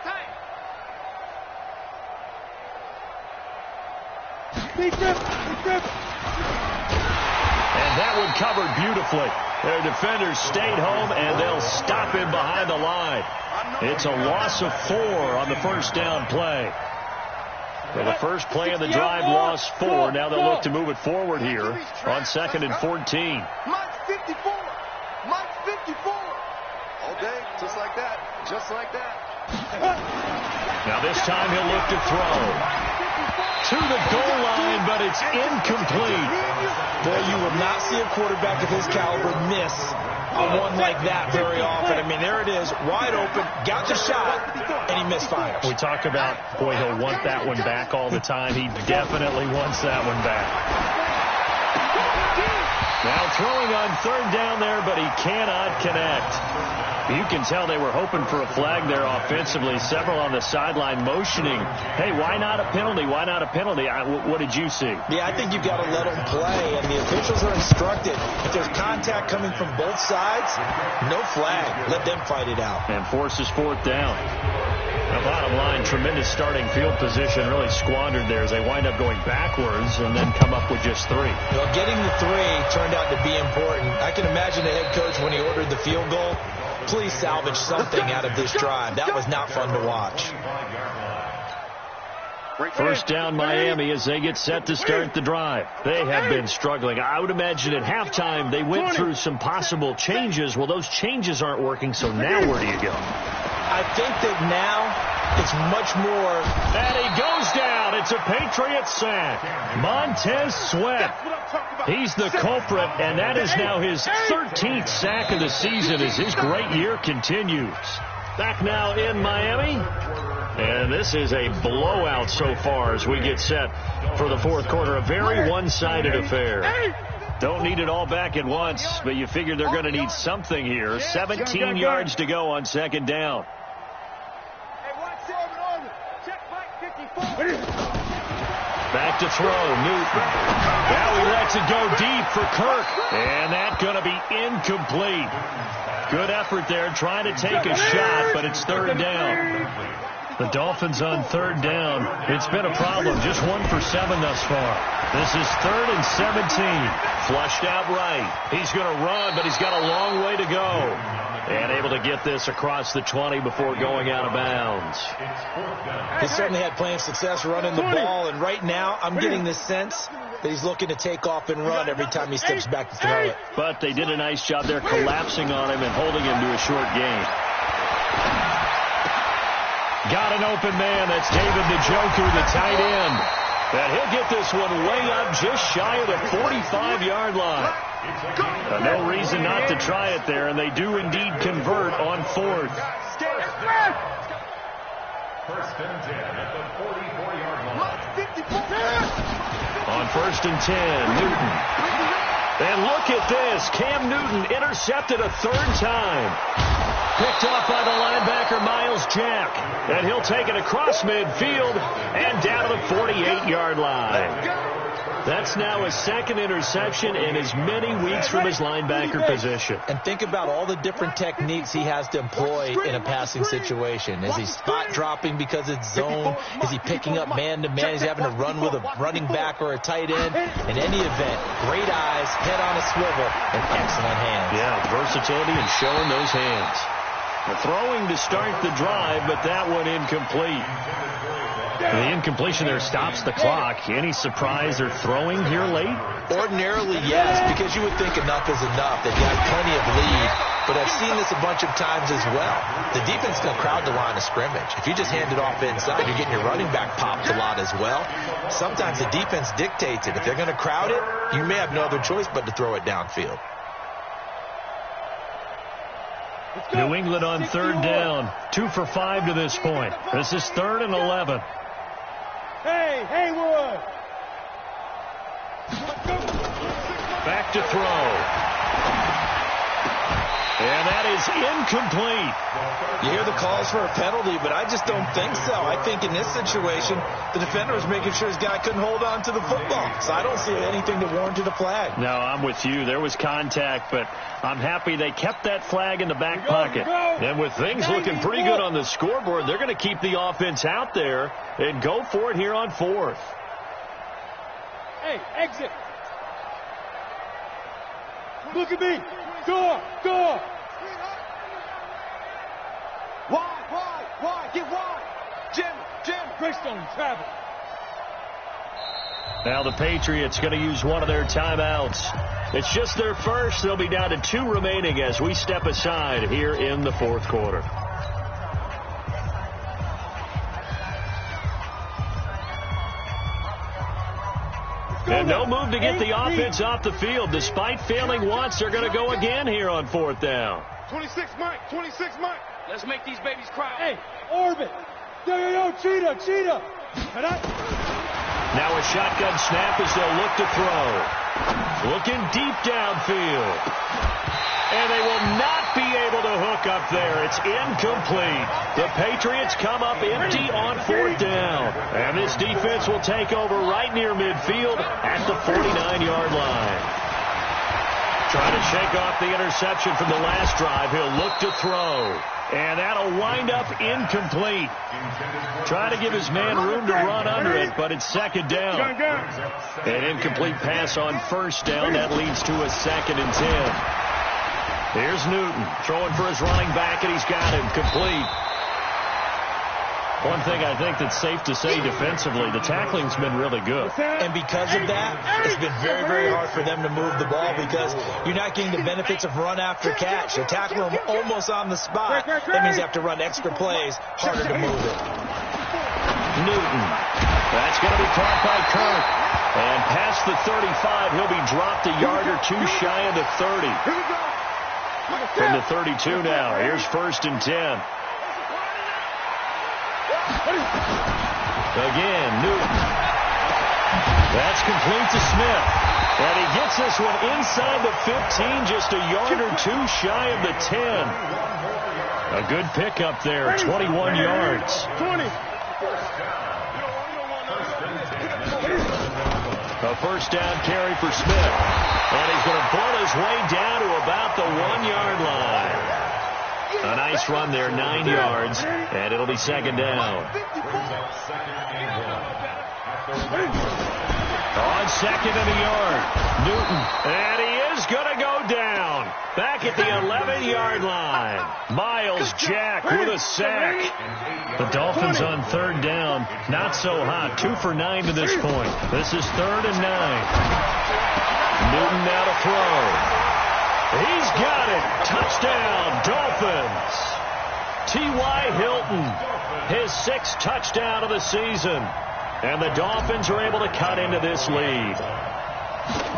[SPEAKER 5] Deep grip.
[SPEAKER 3] And that one covered beautifully. Their defenders stayed home, and they'll stop him behind the line. It's a loss of 4 on the first down play. For the first play of the drive, loss 4. Now they'll look to move it forward here on 2nd and 14.
[SPEAKER 5] Mike 54. All day, just like that.
[SPEAKER 3] Now this time he'll look to throw. To the goal line, but it's incomplete.
[SPEAKER 4] Boy, you will not see a quarterback of his caliber miss a one like that very often. I mean, there it is, wide open, got the shot, and he misfires.
[SPEAKER 3] We talk about, boy, he'll want that one back all the time. He definitely wants that one back. Now throwing on 3rd down there, but he cannot connect. You can tell they were hoping for a flag there offensively. Several on the sideline motioning, hey, why not a penalty? What did you see?
[SPEAKER 4] Yeah, I think you've got to let them play, and the officials are instructed. If there's contact coming from both sides, no flag. Let them fight it out.
[SPEAKER 3] And forces 4th down. Now, bottom line, tremendous starting field position, really squandered there as they wind up going backwards and then come up with just 3.
[SPEAKER 4] Well, getting the 3 turned out to be important. I can imagine the head coach when he ordered the field goal. Please salvage something out of this drive. That was not fun to watch.
[SPEAKER 3] First down Miami as they get set to start the drive. They have been struggling. I would imagine at halftime they went through some possible changes. Well, those changes aren't working, so now where do you go?
[SPEAKER 4] I think that now it's much more.
[SPEAKER 3] And he goes down. It's a Patriot sack. Montez Sweat. He's the culprit, and that is now his 13th sack of the season as his great year continues. Back now in Miami. And this is a blowout so far as we get set for the 4th quarter. A very one-sided affair. Don't need it all back at once, but you figure they're going to need something here. 17 yards to go on 2nd down. Back to throw, Newton. Now he lets it go deep for Kirk. And that's going to be incomplete. Good effort there, trying to take a shot, but it's 3rd down. The Dolphins on 3rd down. It's been a problem. Just 1 for 7 thus far. This is 3rd and 17. Flushed out right. He's going to run, but he's got a long way to go. And able to get this across the 20 before going out of bounds.
[SPEAKER 4] He certainly had plenty of success running the ball, and right now I'm getting this sense that he's looking to take off and run every time he steps back to throw it.
[SPEAKER 3] But they did a nice job there collapsing on him and holding him to a short gain. Got an open man. That's David Njoku, the tight end. And he'll get this one way up just shy of the 45-yard line. No reason not to try it there, and they do indeed convert on 4th.
[SPEAKER 6] First and 10 at the 44-yard line.
[SPEAKER 3] On 1st and 10, Newton. And look at this. Cam Newton intercepted a 3rd time. Picked off by the linebacker, Miles Jack. And he'll take it across midfield and down to the 48-yard line. That's now his 2nd interception in as many weeks from his linebacker position.
[SPEAKER 4] And think about all the different techniques he has to employ in a passing situation. Is he spot dropping because it's zone? Is he picking up man-to-man? Is he having to run with a running back or a tight end? In any event, great eyes, head on a swivel, and excellent hands.
[SPEAKER 3] Yeah, versatility and showing those hands. The throwing to start the drive, but that one incomplete. The incompletion there stops the clock. Any surprise they're throwing here late?
[SPEAKER 4] Ordinarily, yes, because you would think enough is enough. They've got plenty of lead. but I've seen this a bunch of times as well. The defense is going to crowd the line of scrimmage. If you just hand it off inside, you're getting your running back popped a lot as well. Sometimes the defense dictates it. If they're going to crowd it, you may have no other choice but to throw it downfield.
[SPEAKER 3] New England on third down. 2 for 5 to this point. This is 3rd and 11.
[SPEAKER 5] Hey, Haywood!
[SPEAKER 3] Back to throw. And that is incomplete.
[SPEAKER 4] You hear the calls for a penalty, but I just don't think so. I think in this situation, the defender was making sure his guy couldn't hold on to the football. So I don't see anything that warranted a flag.
[SPEAKER 3] No, I'm with you. There was contact, but I'm happy they kept that flag in the back pocket. And with things looking pretty good on the scoreboard, they're going to keep the offense out there and go for it here on 4th.
[SPEAKER 5] Hey, exit! Look at me! Door! Wide! Get wide! Jim! Greystone, travel!
[SPEAKER 3] Now the Patriots going to use one of their timeouts. It's just their first. They'll be down to 2 remaining as we step aside here in the 4th quarter. And no move to get the offense off the field. Despite failing once, they're going to go again here on 4th down.
[SPEAKER 5] 26 Mike! Let's make these babies cry. Hey, Orbit! Yo, cheetah!
[SPEAKER 3] Now a shotgun snap as they'll look to throw. Looking deep downfield. And they will not be able to hook up there. It's incomplete. The Patriots come up empty on 4th down. And this defense will take over right near midfield at the 49-yard line. Trying to shake off the interception from the last drive. He'll look to throw. And that'll wind up incomplete. Trying to give his man room to run under it, but it's 2nd down. An incomplete pass on 1st down. That leads to a 2nd and 10. Here's Newton throwing for his running back, and he's got him complete. One thing I think that's safe to say defensively, the tackling's been really good.
[SPEAKER 4] And because of that, it's been very, very hard for them to move the ball because you're not getting the benefits of run after catch. They tackle them almost on the spot. That means you have to run extra plays, harder to move it.
[SPEAKER 3] Newton. That's going to be caught by Kirk. And past the 35, he'll be dropped a yard or 2 shy of the 30. From the 32 now. Here's 1st and 10. Again, Newton. That's complete to Smith. And he gets this one inside the 15, just a yard or 2 shy of the 10. A good pickup there, 21 yards.
[SPEAKER 5] 20.
[SPEAKER 3] A 1st down carry for Smith. And he's going to pull his way down to about the 1-yard line. A nice run there, 9 yards, and it'll be 2nd down. On 2nd and a yard, Newton, and he is going to go down. Back at the 11-yard line. Miles Jack with a sack. The Dolphins on 3rd down, not so hot. 2 for 9 to this point. This is 3rd and 9. Newton now to throw. He's got it. Touchdown, Dolphins. T.Y. Hilton, his 6th touchdown of the season. And the Dolphins are able to cut into this lead.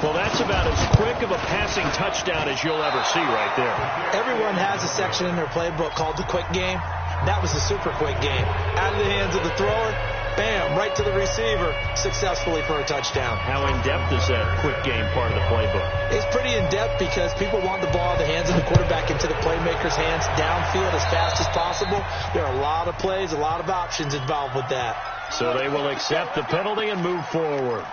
[SPEAKER 3] Well, that's about as quick of a passing touchdown as you'll ever see right there.
[SPEAKER 4] Everyone has a section in their playbook called the quick game. That was the super quick game. Out of the hands of the thrower, bam, right to the receiver, successfully for a touchdown.
[SPEAKER 3] How in-depth is that quick game part of the playbook?
[SPEAKER 4] It's pretty in-depth because people want the ball in the hands of the quarterback into the playmaker's hands downfield as fast as possible. There are a lot of plays, a lot of options involved with that.
[SPEAKER 3] So they will accept the penalty and move forward.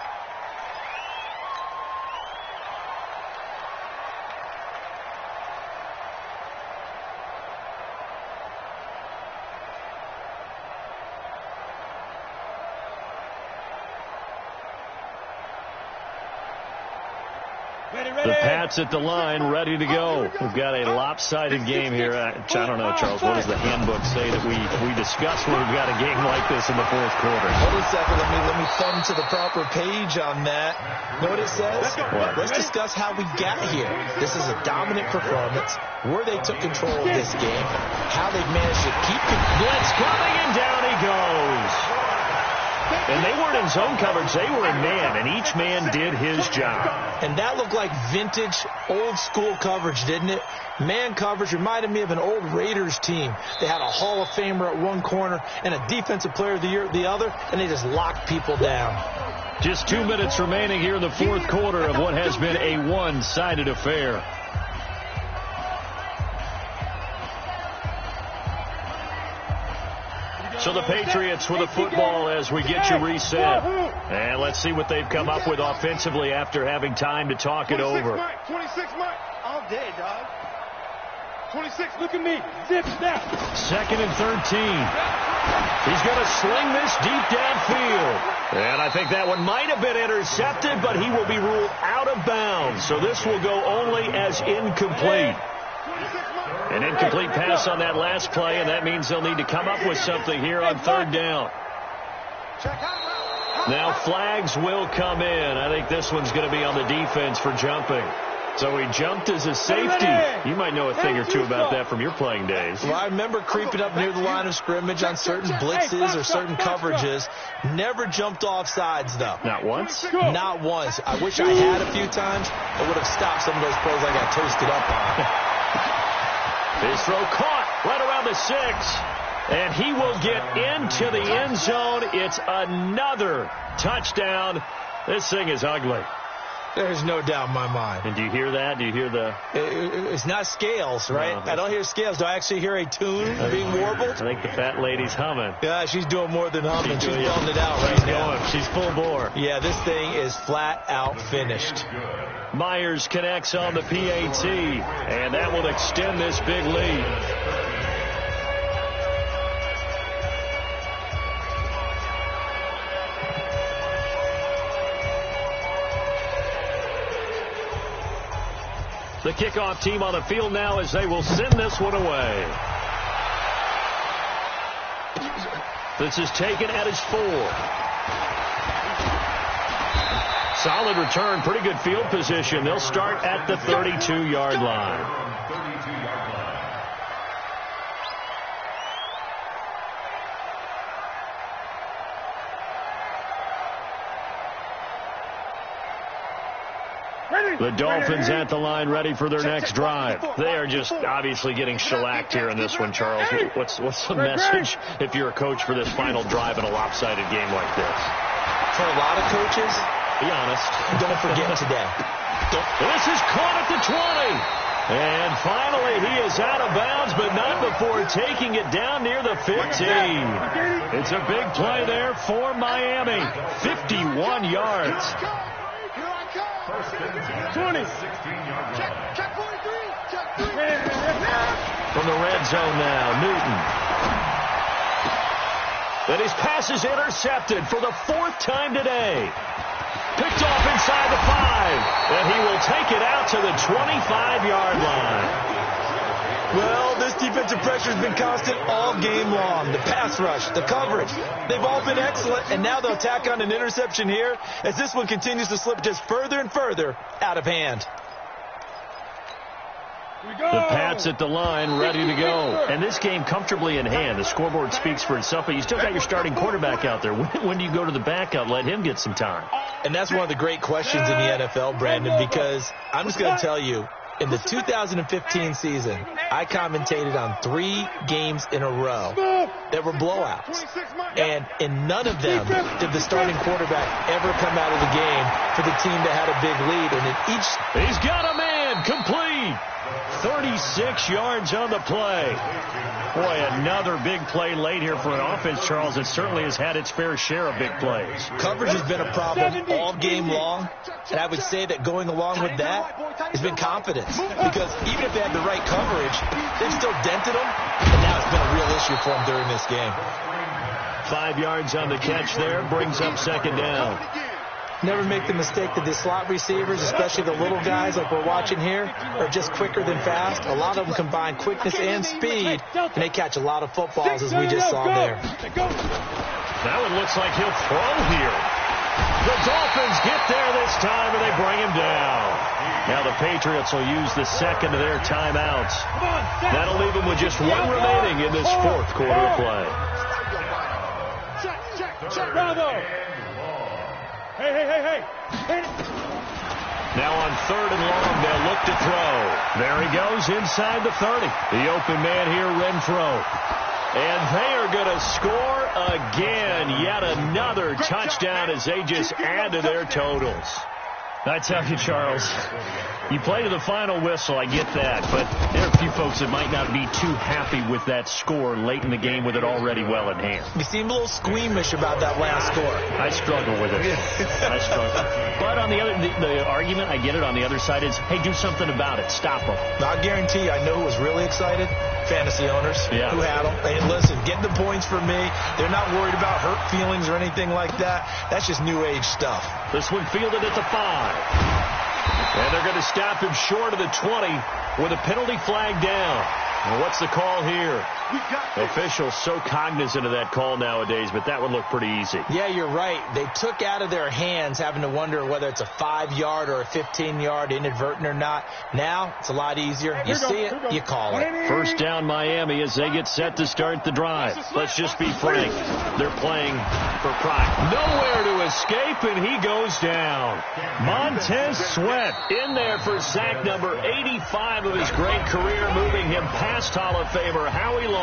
[SPEAKER 3] The Pats at the line, ready to go. We've got a lopsided game here. I don't know, Charles, what does the handbook say that we discuss when we've got a game like this in the fourth quarter?
[SPEAKER 4] Hold a second. Let me thumb to the proper page on that. Know what it says?
[SPEAKER 3] What?
[SPEAKER 4] Let's discuss how we got here. This is a dominant performance, where they took control of this game, how they've managed to keep it.
[SPEAKER 3] Blitz coming, and down he goes. And they weren't in zone coverage. They were in man, and each man did his job.
[SPEAKER 4] And that looked like vintage, old-school coverage, didn't it? Man coverage reminded me of an old Raiders team. They had a Hall of Famer at one corner and a Defensive Player of the Year at the other, and they just locked people down.
[SPEAKER 3] Just 2 minutes remaining here in the fourth quarter of what has been a one-sided affair. So the Patriots with the football as we get you reset. And let's see what they've come up with offensively after having time to talk it over.
[SPEAKER 5] 26 Mike. All day, dog. 26, look at me. Zip, snap.
[SPEAKER 3] 2nd and 13. He's going to sling this deep downfield. And I think that one might have been intercepted, but he will be ruled out of bounds. So this will go only as incomplete. An incomplete pass on that last play, and that means they'll need to come up with something here on third down. Now flags will come in. I think this one's going to be on the defense for jumping. So he jumped as a safety. You might know a thing or two about that from your playing days.
[SPEAKER 4] Well, I remember creeping up near the line of scrimmage on certain blitzes or certain coverages. Never jumped off sides, though.
[SPEAKER 3] Not once?
[SPEAKER 4] Not once. I wish I had a few times. I would have stopped some of those plays I got toasted up on.
[SPEAKER 3] His throw caught right around the 6. And he will get into the end zone. It's another touchdown. This thing is ugly.
[SPEAKER 4] There's no doubt in my mind.
[SPEAKER 3] And do you hear that? Do you hear the...
[SPEAKER 4] It's not scales, right?
[SPEAKER 3] No.
[SPEAKER 4] I don't hear scales. Do I actually hear a tune being warbled?
[SPEAKER 3] I think the fat lady's humming.
[SPEAKER 4] Yeah, she's doing more than humming. She's belting it out right now.
[SPEAKER 3] She's full bore.
[SPEAKER 4] Yeah, this thing is flat out finished.
[SPEAKER 3] Myers connects on the PAT, and that will extend this big lead. The kickoff team on the field now as they will send this one away. This is taken at his 4. Solid return, pretty good field position. They'll start at the 32-yard line. The Dolphins at the line ready for their next drive. They are just obviously getting shellacked here in this one, Charles. What's the message if you're a coach for this final drive in a lopsided game like this?
[SPEAKER 4] For a lot of coaches,
[SPEAKER 3] be honest.
[SPEAKER 4] Don't forget today.
[SPEAKER 3] This is caught at the 20. And finally, he is out of bounds, but not before taking it down near the 15. It's a big play there for Miami. 51 yards.
[SPEAKER 5] 20. Check 43.
[SPEAKER 3] From the red zone now, Newton. And his pass is intercepted for the 4th time today. Picked off inside the 5. And he will take it out to the 25-yard line.
[SPEAKER 4] Well, this defensive pressure has been constant all game long. The pass rush, the coverage, they've all been excellent, and now they'll tack on an interception here as this one continues to slip just further and further out of hand.
[SPEAKER 3] The Pats at the line, ready to go. And this game comfortably in hand. The scoreboard speaks for itself, but you still got your starting quarterback out there. When do you go to the backup? Let him get some time.
[SPEAKER 4] And that's one of the great questions in the NFL, Brandon, because I'm just going to tell you, in the 2015 season, I commentated on 3 games in a row that were blowouts. And in none of them did the starting quarterback ever come out of the game for the team that had a big lead. And in each...
[SPEAKER 3] He's got a man complete. 36 yards on the play. Boy, another big play late here for an offense, Charles. It certainly has had its fair share of big plays.
[SPEAKER 4] Coverage has been a problem all game long, and I would say that going along with that has been confidence. Because even if they had the right coverage, they've still dented them, and now it's been a real issue for them during this game.
[SPEAKER 3] 5 yards on the catch there, brings up 2nd down.
[SPEAKER 4] Never make the mistake that the slot receivers, especially the little guys like we're watching here, are just quicker than fast. A lot of them combine quickness and speed, and they catch a lot of footballs, as we just saw there.
[SPEAKER 3] That one looks like he'll throw here. The Dolphins get there this time, and they bring him down. Now the Patriots will use the second of their timeouts. That'll leave them with just one remaining in this fourth quarter play.
[SPEAKER 5] Check, bravo. Hey.
[SPEAKER 3] Now on 3rd and long, they'll look to throw. There he goes inside the 30. The open man here, Renfro. And they are going to score again. Yet another touchdown as they just add to their totals. I tell you, Charles, you play to the final whistle, I get that, but there are a few folks that might not be too happy with that score late in the game with it already well in hand.
[SPEAKER 4] You seem a little squeamish about that last score.
[SPEAKER 3] I struggle with it. I struggle. But on the other, the argument, I get it, on the other side is, hey, do something about it. Stop them.
[SPEAKER 4] I guarantee you, I know who was really excited. Fantasy owners who had them. And listen, getting the points for me, they're not worried about hurt feelings or anything like that. That's just new age stuff.
[SPEAKER 3] This one fielded at the 5. And they're going to stop him short of the 20 with a penalty flag down. Well, what's the call here? Officials so cognizant of that call nowadays, but that would look pretty easy.
[SPEAKER 4] Yeah, you're right. They took out of their hands having to wonder whether it's a 5-yard or a 15-yard inadvertent or not. Now, it's a lot easier. You see it, you call it.
[SPEAKER 3] First down Miami as they get set to start the drive. Let's just be frank. They're playing for pride. Nowhere to escape, and he goes down. Montez Sweat in there for sack number 85 of his great career, moving him past Hall of Famer Howie Long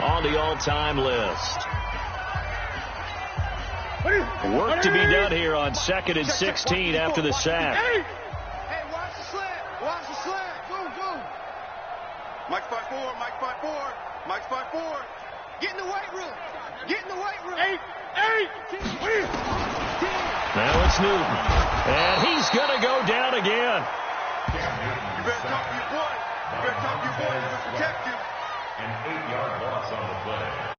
[SPEAKER 3] on the all-time list. Work to be done here on 2nd and 16 after the sack.
[SPEAKER 5] Hey, watch the slant. Watch the slant. Go. Mike 5-4. Mike 5-4. Get in the weight room. 8.
[SPEAKER 3] Now it's Newton. And he's going to go down again.
[SPEAKER 5] You better talk to your boy. He's going to protect you.
[SPEAKER 6] An 8-yard loss on the play.